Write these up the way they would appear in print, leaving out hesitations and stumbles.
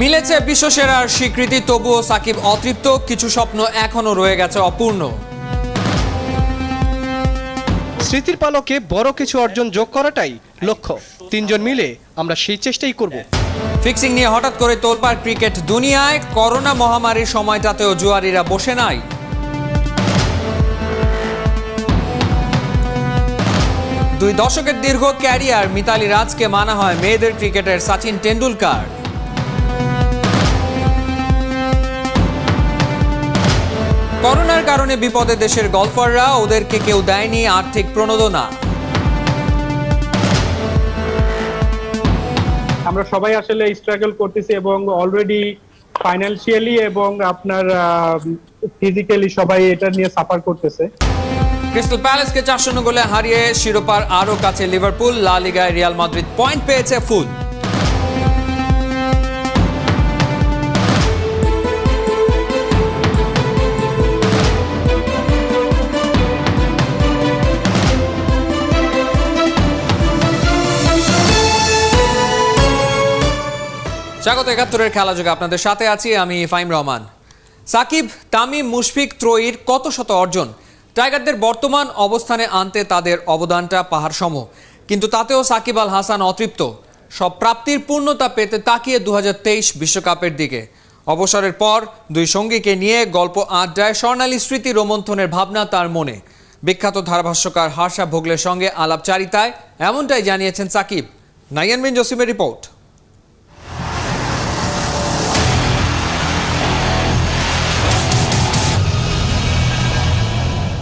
মিলেছে বিশ্বসেরার স্বীকৃতি, তবুও সাকিব অতৃপ্ত, কিছু স্বপ্ন এখনো রয়ে গেছে অপূর্ণ। স্মৃতির পালকে বড় কিছু অর্জন যোগ করাটাই লক্ষ্য। তিনজন মিলে আমরা সেই চেষ্টাই করব। ফিক্সিং নিয়ে হঠাৎ করে তোলপাড় ক্রিকেট দুনিয়ায়। করোনা মহামারীর সময়টাতেও জুয়ারিরা বসে নাই। দুই দশকের দীর্ঘ ক্যারিয়ার মিতালি রাজকে মানা হয় মেয়েদের ক্রিকেটের সচিন টেন্ডুলকার। করোনার কারণে বিপদে দেশের গলফাররা, ওদেরকে কেউ দেয়নি আর্থিক প্রণোদনা। আমরা সবাই আসলে স্ট্রাগল করতেছি এবং অলরেডি ফাইন্যান্সিয়ালি এবং আপনার ফিজিক্যালি সবাই এটা নিয়ে সাফার করতেছে। ক্রিস্টাল প্যালেসকে 4-0 গোলে হারিয়ে শিরোপার আরও কাছে লিভারপুল। লা লিগায় রিয়াল মাদ্রিদ পয়েন্ট পেয়েছে ফুল। স্বাগত ৭১-এর খেলা যুগে, আপনাদের সাথে আছি আমি ফাইম রহমান। সাকিব, তামিম, মুশফিক ত্রয়ীর কত শত অর্জন টাইগারদের বর্তমান অবস্থানে আনতে তাদের অবদানটা পাহাড় সম। কিন্তু তাতেও সাকিব আল হাসান অতৃপ্ত। সব প্রাপ্তির পূর্ণতা পেতে তাকিয়ে 2023 বিশ্বকাপের দিকে। অবসরের পর দুই সঙ্গীকে নিয়ে গল্প আড্ডায় স্বর্ণালী স্মৃতি রোমন্থনের ভাবনা তার মনে। বিখ্যাত ধারাভাষ্যকার হার্ষা ভোগলের সঙ্গে আলাপচারিতায় এমনটাই জানিয়েছেন সাকিব। নাইয়ান বিন জসিমের রিপোর্ট।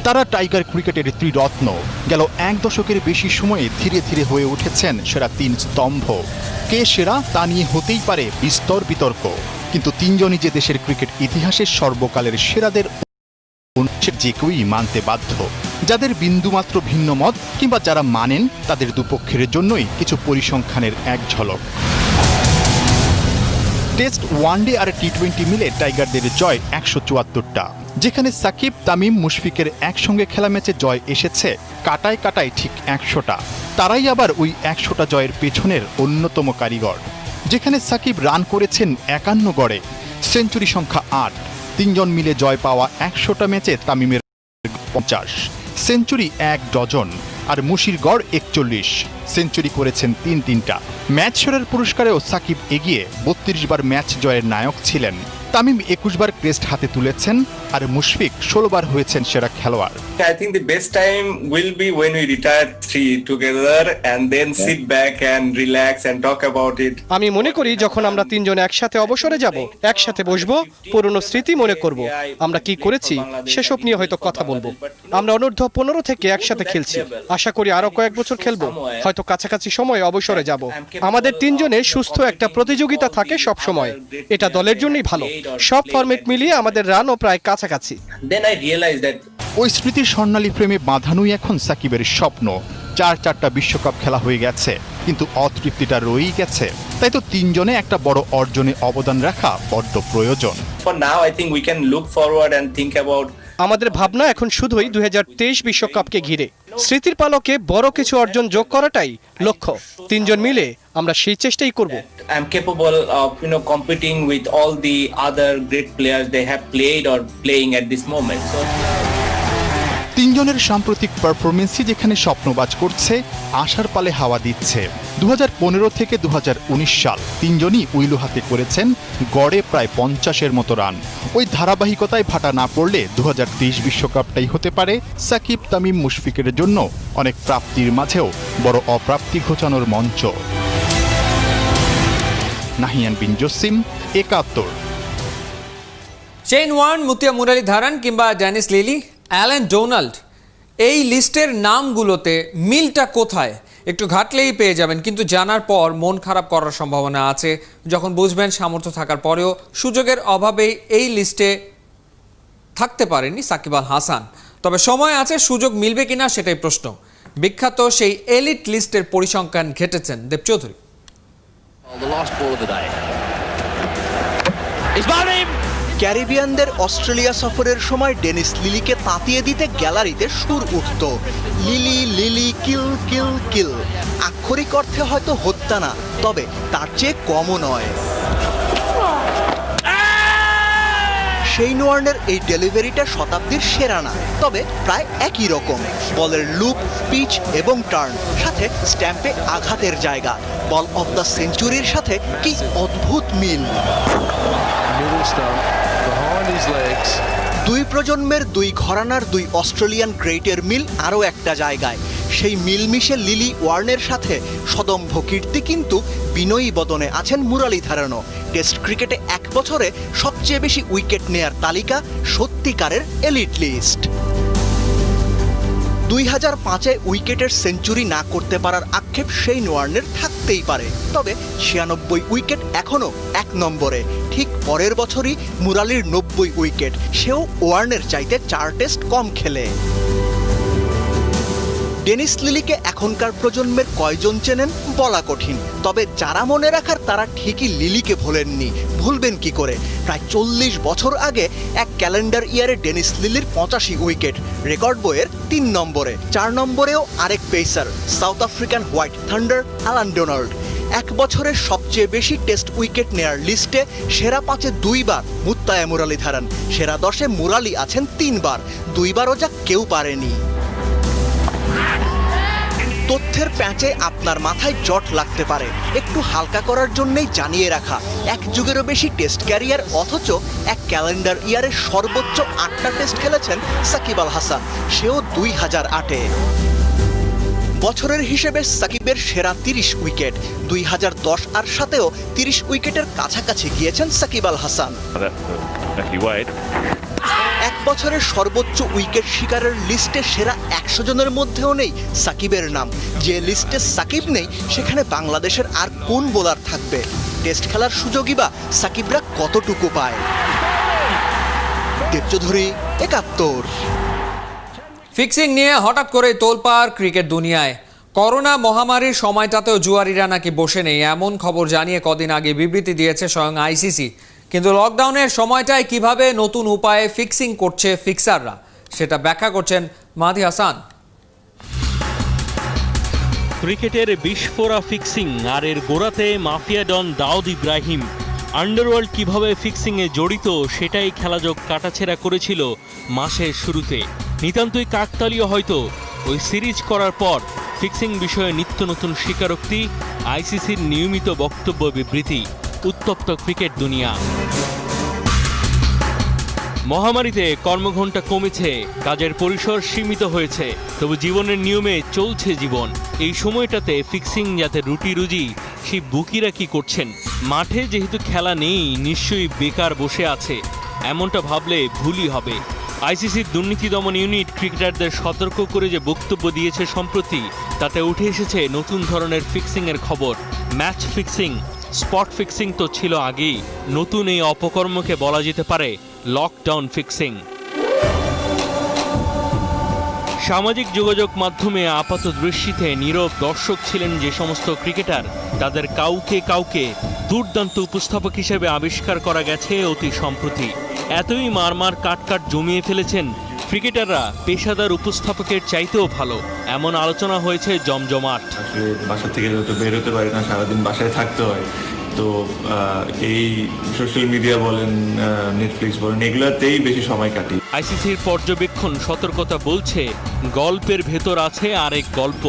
তারা টাইগার ক্রিকেটের ত্রিরত্ন। গেল এক দশকের বেশি সময়ে ধীরে ধীরে হয়ে উঠেছেন সেরা তিন স্তম্ভ। কে সেরা তা নিয়ে হতেই পারে বিস্তর বিতর্ক, কিন্তু তিনজনই যে দেশের ক্রিকেট ইতিহাসের সর্বকালের সেরাদের যে কেউই মানতে বাধ্য। যাদের বিন্দুমাত্র ভিন্ন মত কিংবা যারা মানেন, তাদের দুপক্ষের জন্যই কিছু পরিসংখ্যানের এক ঝলক। টেস্ট, ওয়ানডে আর টি20 মিলে টাইগারদের জয় 174টা, যেখানে সাকিব, তামিম, মুশফিকের একসঙ্গে খেলা ম্যাচে জয় এসেছে কাটায় কাটায় ঠিক 100টা। তারাই আবার ওই 100টা জয়ের পেছনের অন্যতম কারিগর। যেখানে সাকিব রান করেছেন 51 গড়ে, সেঞ্চুরি সংখ্যা 8। তিনজন মিলে জয় পাওয়া 100টা ম্যাচে তামিমের 50, সেঞ্চুরি 1 ডজন, আর মুশির গড় 41। সেঞ্চুরি করেছেন 3-3টা। ম্যাচ সেরার পুরস্কারেও সাকিব এগিয়ে 32 বার ম্যাচ জয়ের নায়ক ছিলেন। তামিম 21 বার ক্রেস্ট হাতে তুলেছেন, আর মুশফিক 16 বার হয়েছেন সেরা খেলোয়াড়। I think the best time will be when we retire three together and then sit back and relax and talk about it. আমি মনে করি যখন আমরা তিনজন একসাথে অবসরে যাব, একসাথে বসবো, পুরনো স্মৃতি মনে করব, আমরা কি করেছি সেসব নিয়ে হয়তো কথা বলবো। আমরা অনূর্ধ্ব 15 থেকে একসাথে খেলছি, আশা করি আরো কয়েক বছর খেলবো, হয়তো কাছাকাছি সময়ে অবসরে যাব। আমাদের তিনজনের সুস্থ একটা প্রতিযোগিতা থাকে সব সময়, এটা দলের জন্যই ভালো। সব ফরম্যাট মিলিয়ে আমাদের রানও প্রায় কাছাকাছি। Then I realized that ওই স্মৃতির স্বর্ণালী ফ্রেমে বাঁধানোই এখন সাকিবের স্বপ্ন। 4টা বিশ্বকাপ খেলা হয়ে গেছে, কিন্তু অতৃপ্তিটা রয়েই গেছে। তাই তো তিনজনে একটা বড় অর্জনে অবদান রাখা বড্ড প্রয়োজন। for now I think we can look forward and think about আমাদের ভাবনা এখন শুধুই 2023 বিশ্বকাপকে ঘিরে। স্মৃতির পালকে বড় কিছু অর্জন যোগ করাটাই লক্ষ্য। তিনজন মিলে আমরা সেই চেষ্টাই করব। I'm capable of competing with all the other great players they have played or playing at this moment. So তিনজনের সাম্প্রতিক পারফরমেন্সই যেখানে স্বপ্নবাজ করছে, আশার পালে হাওয়া দিচ্ছে। 2015 থেকে 2019 সাল তিনজনই উইলু হাতে করেছেন গড়ে প্রায় 50-এর মতো রান। ওই ধারাবাহিকতায় ভাটা না পড়লে 2023 বিশ্বকাপটাই হতে পারে সাকিব, তামিম, মুশফিকের জন্য অনেক প্রাপ্তির মাঝেও বড় অপ্রাপ্তি ঘোচানোর মঞ্চ। নাহিয়ান বিন জসিম, ৭১। শেন ওয়ার্ন, মুতিয়া মুরালি ধারান কিংবা ড্যানিস লিলি, অ্যালেন ডোনাল্ড, এই লিস্টের নামগুলোতে মিলটা কোথায় একটু ঘাটলেই পেয়ে যাবেন, কিন্তু জানার পর মন খারাপ করার সম্ভাবনা আছে যখন বুঝবেন সামর্থ্য থাকার পরেও সুযোগের অভাবেই এই লিস্টে থাকতে পারেনি সাকিব আল হাসান। তবে সময় আছে, সুযোগ মিলবে কিনা সেটাই প্রশ্ন। বিখ্যাত সেই এলিট লিস্টের পরিসংখ্যান ঘেটেছেন দেব চৌধুরী। ক্যারিবিয়ানদের অস্ট্রেলিয়া সফরের সময় ডেনিস লিলিকে তাতিয়ে দিতে গ্যালারিতে সুর উঠত, লিলি লিলি কিল কিল কিল। আক্ষরিক অর্থে হয়তো হত্যা না, তবে তার চেয়ে কমও নয়। শেইন ওয়ার্নের এই ডেলিভারিটা শতাব্দীর সেরা না, তবে প্রায় একই রকম। বলের লুপ, পিচ এবং টার্ন, সাথে স্ট্যাম্পে আঘাতের জায়গা। বল অফ দ্য সেঞ্চুরির সাথে কি অদ্ভুত মিল। দুই প্রজন্মের দুই ঘরানার দুই অস্ট্রেলিয়ান গ্রেটের মিল আরও একটা জায়গায়। সেই মিলমিশে লিলি ওয়ার্নের সাথে সদম্ভ কীর্তি কিন্তু বিনয়ী বদনে আছেন মুরালিধরনও। টেস্ট ক্রিকেটে এক বছরে সবচেয়ে বেশি উইকেট নেয়ার তালিকা সত্যিকারের এলিট লিস্ট। 2005-এ উইকেটের সেঞ্চুরি না করতে পারার আক্ষেপ শেইন ওয়ার্নের থাকতেই পারে, তবে 96 উইকেট এখনও 1 নম্বরে। ঠিক পরের বছরই মুরালির 90 উইকেট, সেও ওয়ার্নের চাইতে 4 টেস্ট কম খেলে। ডেনিস লিলিকে এখনকার প্রজন্মের কয়জন চেনেন বলা কঠিন, তবে যারা মনে রাখার তারা ঠিকই লিলিকে ভোলেননি। ভুলবেন কি করে? প্রায় 40 বছর আগে এক ক্যালেন্ডার ইয়ারে ডেনিস লিলির 85 উইকেট, রেকর্ড বইয়ের 3 নম্বরে। 4 নম্বরেও আরেক pacer, south African white thunder Alan Donald. এক বছরের সবচেয়ে বেশি টেস্ট উইকেট নেয়ার লিস্টে সেরা 5-এ 2 বার মুত্তায়া মুরালিধরন, সেরা 10-এ মুরালি আছেন 3 বার, 2 বারও যা কেউ পারেনি। তথ্যের প্যাঁচে আপনার মাথায় জট লাগতে পারে, একটু হালকা করার জন্যই জানিয়ে রাখা, এক যুগেরও বেশি টেস্ট ক্যারিয়ার, অথচ এক ক্যালেন্ডার ইয়ারে সর্বোচ্চ 8টা টেস্ট খেলেছেন সাকিব আল হাসান, সেও 2008-এ। বছরের হিসেবে সাকিবের সেরা 30 উইকেট, 2010 আর 7-এও 30 উইকেটের কাছাকাছি গিয়েছেন সাকিব আল হাসান। এক বছরের সর্বোচ্চ উইকেট শিকারের লিস্টে সেরা 100 জনের মধ্যেও নেই সাকিবের নাম। যে লিস্টে সাকিব নেই সেখানে বাংলাদেশের আর কোন বোলার থাকবে? টেস্ট খেলার সুযোগই বা সাকিবরা কতটুকু পায়? দেবচৌধুরী, 71। ফিক্সিং নিয়ে হঠাৎ করে তোলপাড় ক্রিকেট দুনিয়ায়। করোনা মহামারীর সময়টাতেও জুয়ারিরা নাকি বসে নেই, এমন খবর জানিয়ে কদিন আগে বিবৃতি দিয়েছে স্বয়ং আইসিসি। কিন্তু লকডাউনের সময়টায় কিভাবে নতুন উপায়ে ফিক্সিং করছে ফিক্সাররা, সেটা ব্যাখ্যা করছেন মাহদি হাসান। ক্রিকেটের বিস্ফোরা ফিক্সিং আর এর গোড়াতে mafia don Dawood Ibrahim. Underworld কিভাবে ফিক্সিংয়ে জড়িত সেটাই খেলাযোগ কাটাছেড়া করেছিল মাসের শুরুতে। নিতান্তই কাকতালীয় হয়তো ওই সিরিজ করার পর ফিক্সিং বিষয়ে নিত্য নতুন স্বীকারোক্তি, আইসিসির নিয়মিত বক্তব্য বিবৃতি, উত্তপ্ত ক্রিকেট দুনিয়া। মহামারীতে কর্মঘণ্টা কমেছে, কাজের পরিসর সীমিত হয়েছে, তবু জীবনের নিয়মে চলছে জীবন। এই সময়টাতে ফিক্সিং যাতে রুটি রুজি, সেই বুকিরা কি করছেন? মাঠে যেহেতু খেলা নেই, নিশ্চয়ই বেকার বসে আছে, এমনটা ভাবলে ভুলই হবে। আইসিসির দুর্নীতি দমন ইউনিট ক্রিকেটারদের সতর্ক করে যে বক্তব্য দিয়েছে সম্প্রতি, তাতে উঠে এসেছে নতুন ধরনের ফিক্সিংয়ের খবর। ম্যাচ ফিক্সিং, স্পট ফিক্সিং তো ছিল আগেই, নতুন এই অপকর্মকে বলা যেতে পারে লকডাউন ফিক্সিং। সামাজিক যোগাযোগ মাধ্যমে আপাত দৃষ্টিতে নীরব দর্শক ছিলেন যে সমস্ত ক্রিকেটার, তাদের কাউকে কাউকে দুর্দান্ত উপস্থাপক হিসেবে আবিষ্কার করা গেছে অতি সম্প্রতি। এতই মারমার কাটকাট জমিয়ে ফেলেছেন ক্রিকেটাররা পেশাদার উপস্থাপকের চাইতেও ভালো, এমন আলোচনা হয়েছে জমজমাট। বাসা থেকে যেহেতু বের হতে পারি না, সারাদিন বাসায় থাকতে হয়, তো এই সোশ্যাল মিডিয়া বলেন, নেটফ্লিক্স বলেন, এগুলাতেই বেশি সময় কাটি। আইসিসির পর্যবেক্ষণ সতর্কতা বলছে গল্পের ভেতর আছে আরেক গল্প।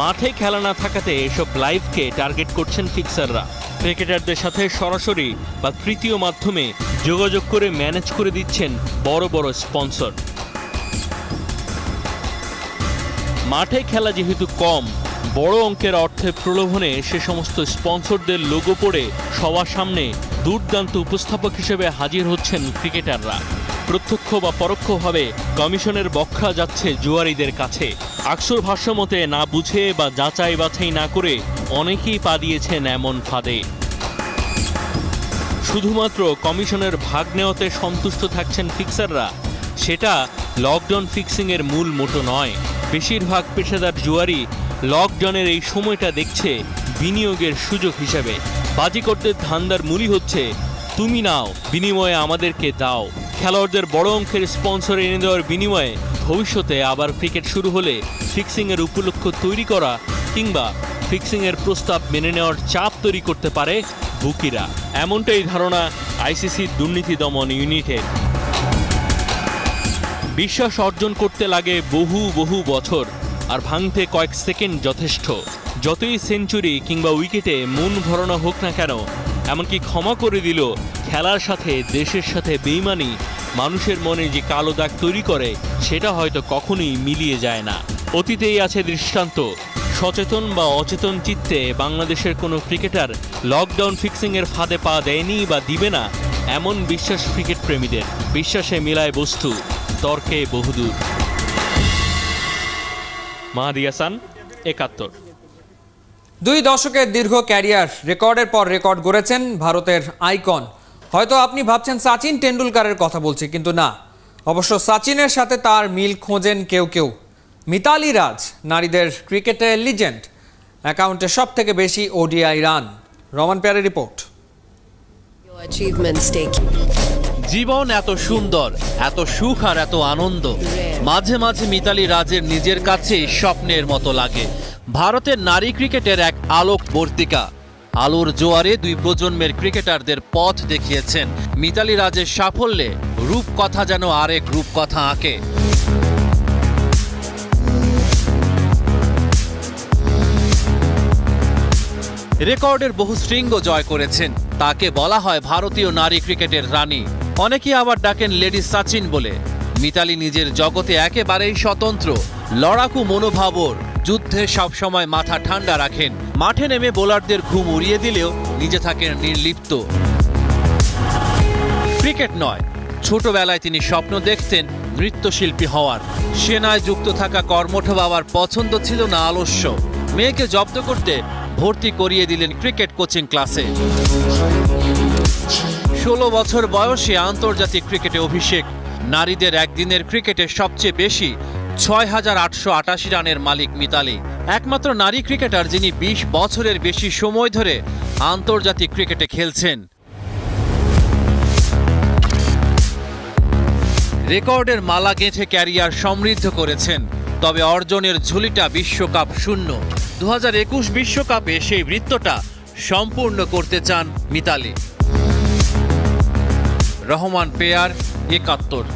মাঠে খেলা না থাকাতে এসব লাইভকে টার্গেট করছেন ফিক্সাররা। ক্রিকেটারদের সাথে সরাসরি বা তৃতীয় মাধ্যমে যোগাযোগ করে ম্যানেজ করে দিচ্ছেন বড় বড় স্পন্সর। মাঠে খেলা যেহেতু কম, বড় অঙ্কের অর্থের প্রলোভনে সে সমস্ত স্পন্সরদের লোগো পড়ে সবার সামনে দুর্দান্ত উপস্থাপক হিসেবে হাজির হচ্ছেন ক্রিকেটাররা। প্রত্যক্ষ বা পরোক্ষভাবে কমিশনের বখ্যা যাচ্ছে জুয়ারিদের কাছে। আকসুর ভাষ্যমতে না বুঝে বা যাচাই বাছাই না করে অনেকেই পা দিয়েছেন এমন ফাঁদে। শুধুমাত্র কমিশনের ভাগ নেওয়াতে সন্তুষ্ট থাকছেন ফিক্সাররা, সেটা লকডাউন ফিক্সিংয়ের মূল মোটো নয়। বেশিরভাগ পেশাদার জুয়ারি লকডাউনের এই সময়টা দেখছে বিনিয়োগের সুযোগ হিসাবে। বাজিকরদের ধান্দার মূলই হচ্ছে তুমি নাও, বিনিময়ে আমাদেরকে দাও। খেলোয়াড়দের বড় অঙ্কের স্পন্সর এনে দেওয়ার বিনিময়ে ভবিষ্যতে আবার ক্রিকেট শুরু হলে ফিক্সিংয়ের উপলক্ষ তৈরি করা কিংবা ফিক্সিংয়ের প্রস্তাব মেনে নেওয়ার চাপ তৈরি করতে পারে বুকিরা, এমনটাই ধারণা আইসিসির দুর্নীতি দমন ইউনিটের। বিশ্বাস অর্জন করতে লাগে বহু বহু বছর, আর ভাঙতে কয়েক সেকেন্ড যথেষ্ট। যতই সেঞ্চুরি কিংবা উইকেটে মন ভরানো হোক না কেন, এমনকি ক্ষমা করে দিল খেলার সাথে দেশের সাথে বেইমানি মানুষের মনে যে কালো দাগ তৈরি করে, সেটা হয়তো কখনোই মিলিয়ে যায় না। অতীতেই আছে দৃষ্টান্ত, সচেতন বা অচেতন চিত্তে বাংলাদেশের কোনো ক্রিকেটার লকডাউন ফিক্সিংয়ের ফাঁদে পা দেয়নি বা দিবে না, এমন বিশ্বাস ক্রিকেট প্রেমীদের। বিশ্বাসে মিলায় বস্তু, তর্কে বহুদূর। মাহাদি হাসান, ৭১। 2 দশকের দীর্ঘ ক্যারিয়ার, রেকর্ডের পর রেকর্ড গড়েছেন ভারতের আইকন। হয়তো আপনি ভাবছেন সচিন টেন্ডুলকারের কথা বলছি, কিন্তু না। অবশ্য সচিনের সাথে তার মিল খোঁজেন কেউ কেউ। মিতালি রাজ নারীদের ক্রিকেটে লিজেন্ড, অ্যাকাউন্টে সব থেকে বেশি ওডিআই রান। রমান পেয়ারের রিপোর্ট। জীবন এত সুন্দর, এত সুখ আর এত আনন্দ, মাঝে মাঝে মিতালি রাজের নিজের কাছেই স্বপ্নের মতো লাগে। ভারতের নারী ক্রিকেটের এক আলোকবর্তিকা। আলোর জোয়ারে 2 প্রজন্মের ক্রিকেটারদের পথ দেখিয়েছেন। মিতালি রাজের সাফল্যে রূপকথা যেন আরেক রূপকথা আঁকে। রেকর্ডের বহু শৃঙ্গ জয় করেছেন। তাকে বলা হয় ভারতীয় নারী ক্রিকেটের রানী। অনেকেই আবার ডাকেন লেডি সচিন বলে। মিতালি নিজের জগতে একেবারেই স্বতন্ত্র, লড়াকু মনোভাবর। যুদ্ধে সবসময় মাথা ঠান্ডা রাখেন। মাঠে নেমে বোলারদের ঘুম উড়িয়ে দিলেও নিজে থাকেন নির্লিপ্ত। ক্রিকেট নয়, ছোটবেলায় তিনি স্বপ্ন দেখতেন নৃত্যশিল্পী হওয়ার। সেনায় যুক্ত থাকা কর্মঠ বাবার পছন্দ ছিল না আলস্য। মেয়েকে জব্দ করতে ভর্তি করিয়ে দিলেন ক্রিকেট কোচিং ক্লাসে। 16 বছর বয়সে আন্তর্জাতিক ক্রিকেটে অভিষেক। নারীদের একদিনের ক্রিকেটে সবচেয়ে বেশি ৬,৮৮৮ রানের মালিক মিতালি। একমাত্র নারী ক্রিকেটার যিনি 20 বছরের বেশি সময় ধরে আন্তর্জাতিক ক্রিকেটে খেলছেন। রেকর্ডের মালা গেঁথে ক্যারিয়ার সমৃদ্ধ করেছেন, তবে অর্জনের ঝুলিটা বিশ্বকাপ শূন্য। 2021 বিশ্বকাপে সেই বৃত্তটা সম্পূর্ণ করতে চান মিতালি। রহমান পেয়ার, ৭১।